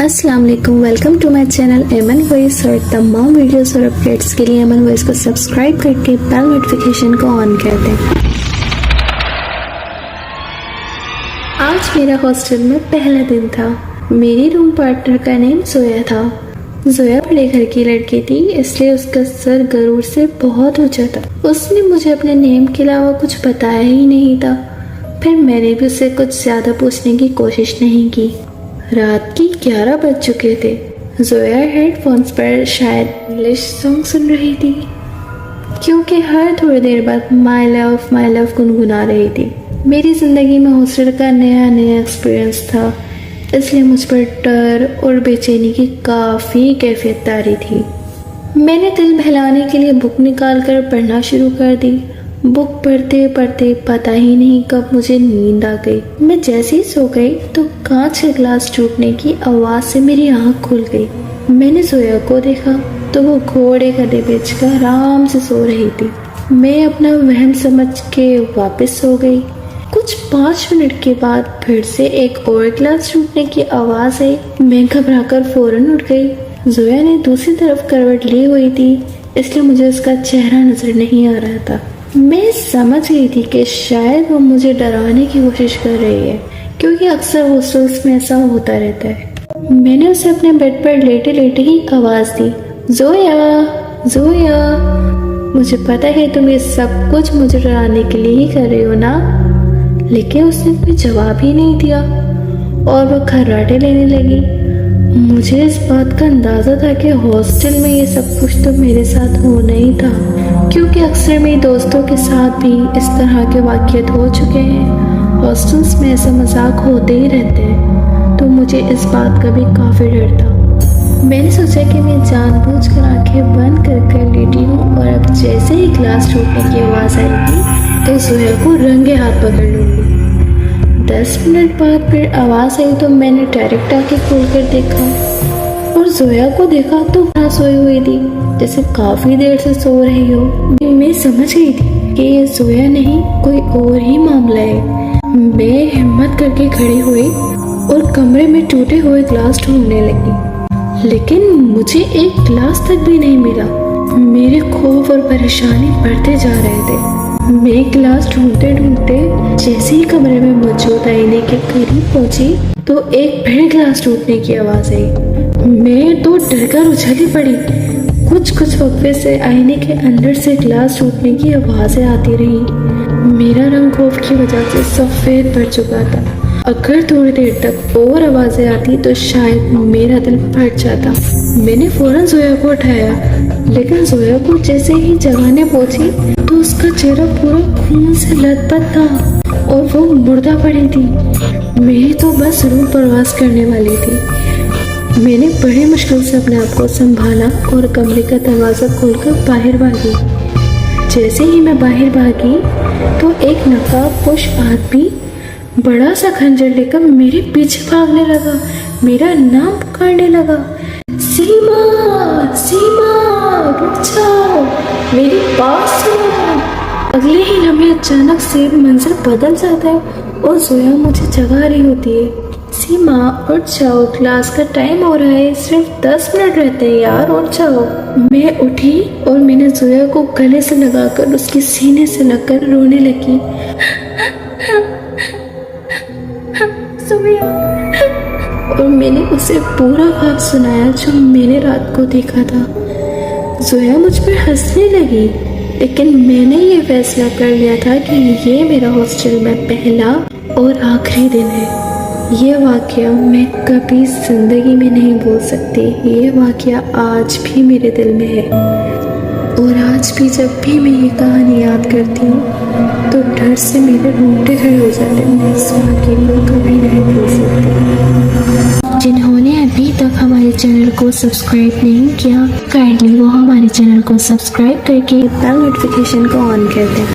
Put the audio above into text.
अस्सलाम वालेकुम, welcome to my channel एमन वॉइस। और तमाम वीडियोस और अपडेट्स के लिए एमन वॉइस को सब्सक्राइब करके बेल नोटिफिकेशन को ऑन कर दें। आज मेरा हॉस्टल में पहला दिन था। मेरी रूम पार्टनर का नेम जोया था। जोया बड़े घर की लड़की थी, इसलिए उसका सर गरूर से बहुत ऊंचा था। उसने मुझे अपने नेम के अलावा कुछ बताया ही नहीं था। फिर मैंने भी उससे कुछ ज्यादा पूछने की कोशिश नहीं की। रात की 11 बज चुके थे। जोया हेडफोन्स पर शायद इंग्लिश सॉन्ग सुन रही थी, क्योंकि हर थोड़ी देर बाद माई लव गुनगुना रही थी। मेरी जिंदगी में हॉस्टल का नया एक्सपीरियंस था, इसलिए मुझ पर डर और बेचैनी की काफ़ी कैफियत तारी थी। मैंने दिल बहलाने के लिए बुक निकाल कर पढ़ना शुरू कर दी। बुक पढ़ते पढ़ते पता ही नहीं कब मुझे नींद आ गई। मैं जैसे ही सो गई तो कांच का ग्लास टूटने की आवाज़ से मेरी आँख खुल गई। मैंने जोया को देखा तो वो घोड़े गधे बेचकर आराम से सो रही थी। मैं अपना वहम समझ के वापस सो गई। कुछ 5 मिनट के बाद फिर से एक और ग्लास टूटने की आवाज़ आई। मैं घबराकर फौरन उठ गई। जोया ने दूसरी तरफ करवट ली हुई थी, इसलिए मुझे उसका चेहरा नजर नहीं आ रहा था। मैं समझ गई थी कि शायद वो मुझे डराने की कोशिश कर रही है, क्योंकि अक्सर हॉस्टल्स में ऐसा होता रहता है। मैंने उसे अपने बेड पर लेटे लेटे ही आवाज़ दी, जोया जोया। मुझे पता है तुम ये सब कुछ मुझे डराने के लिए ही कर रही हो ना। लेकिन उसने कोई जवाब ही नहीं दिया और वो खर्राटे लेने लगी। मुझे इस बात का अंदाज़ा था कि हॉस्टल में ये सब कुछ तो मेरे साथ होना ही था, क्योंकि अक्सर मेरे दोस्तों के साथ भी इस तरह के वाक़यात हो चुके हैं। हॉस्टल्स में ऐसा मजाक होते ही रहते हैं, तो मुझे इस बात का भी काफ़ी डर था। मैंने सोचा कि मैं जानबूझकर आंखें बंद कर लेटी हूँ और अब जैसे ही ग्लास टूटने की आवाज़ आएगी तो जोया को रंगे हाथ पकड़ लूँगी। 10 मिनट बाद फिर आवाज़ आई तो मैंने डायरेक्ट आके खोल कर देखा और जोया को देखा तो वहाँ सोई हुई थी, जैसे काफ़ी देर से सो रही हो। मैं समझ गई थी कि ये जोया नहीं, कोई और ही मामला है। मैं हिम्मत करके खड़ी हुई और कमरे में टूटे हुए ग्लास ढूंढने लगी, लेकिन मुझे एक ग्लास तक भी नहीं मिला। मेरे खौफ और परेशानी बढ़ते जा रहे थे। मैं गिलास ढूंढते ढूंढते जैसे ही कमरे में मौजूद आईने के करीब पहुंची तो एक फिर गिलास टूटने की आवाज़ आई। मैं तो डरकर उछली पड़ी। कुछ वक्फे से आईने के अंदर से गिलास टूटने की आवाज़ें आती रही। मेरा रंग खौफ की वजह से सफ़ेद पड़ चुका था। अगर थोड़ी देर तक और आवाज़ें आती तो शायद मेरा दिल फट जाता। मैंने फौरन जोया को उठाया, लेकिन जोया को जैसे ही जगाने पहुंची तो उसका चेहरा पूरा खून से लथपथ था और वो मुर्दा पड़ी थी। मेरी तो बस रूह परवास करने वाली थी। मैंने बड़ी मुश्किल से अपने आप को संभाला और कमरे का दरवाज़ा खोलकर बाहर भागी। जैसे ही मैं बाहर भागी तो एक नकाबपोश आदमी बड़ा सा खंजर लेकर मेरे पीछे भागने लगा। मेरा नाम पुकारने लगा, सीमा सीमा रुक जाओ, मेरी बात सुनो। अगले ही लम्हे अचानक से मंजर बदल जाता है और जोया मुझे जगा रही होती है। सीमा उठ जाओ, क्लास का टाइम हो रहा है, सिर्फ 10 मिनट रहते हैं यार, उठ जाओ। मैं उठी और मैंने जोया को गले से लगाकर उसके सीने से लगकर रोने लगी। और मैंने उसे पूरा ख्वाब सुनाया जो मैंने रात को देखा था। जोया मुझ पर हंसने लगी, लेकिन मैंने ये फैसला कर लिया था कि ये मेरा हॉस्टल में पहला और आखिरी दिन है। ये वाक़या मैं कभी ज़िंदगी में नहीं भूल सकती। ये वाक़या आज भी मेरे दिल में है और आज भी जब भी मैं ये कहानी याद करती हूँ तो डर से मेरे रोंगटे खड़े हो जाते हैं। मैं इस वाक़ये को कभी नहीं भूल सकती। जिन्होंने अभी तक हमारे चैनल को सब्सक्राइब नहीं किया, काइंडली वो हमारे चैनल को सब्सक्राइब करके बेल नोटिफिकेशन को ऑन कर दें।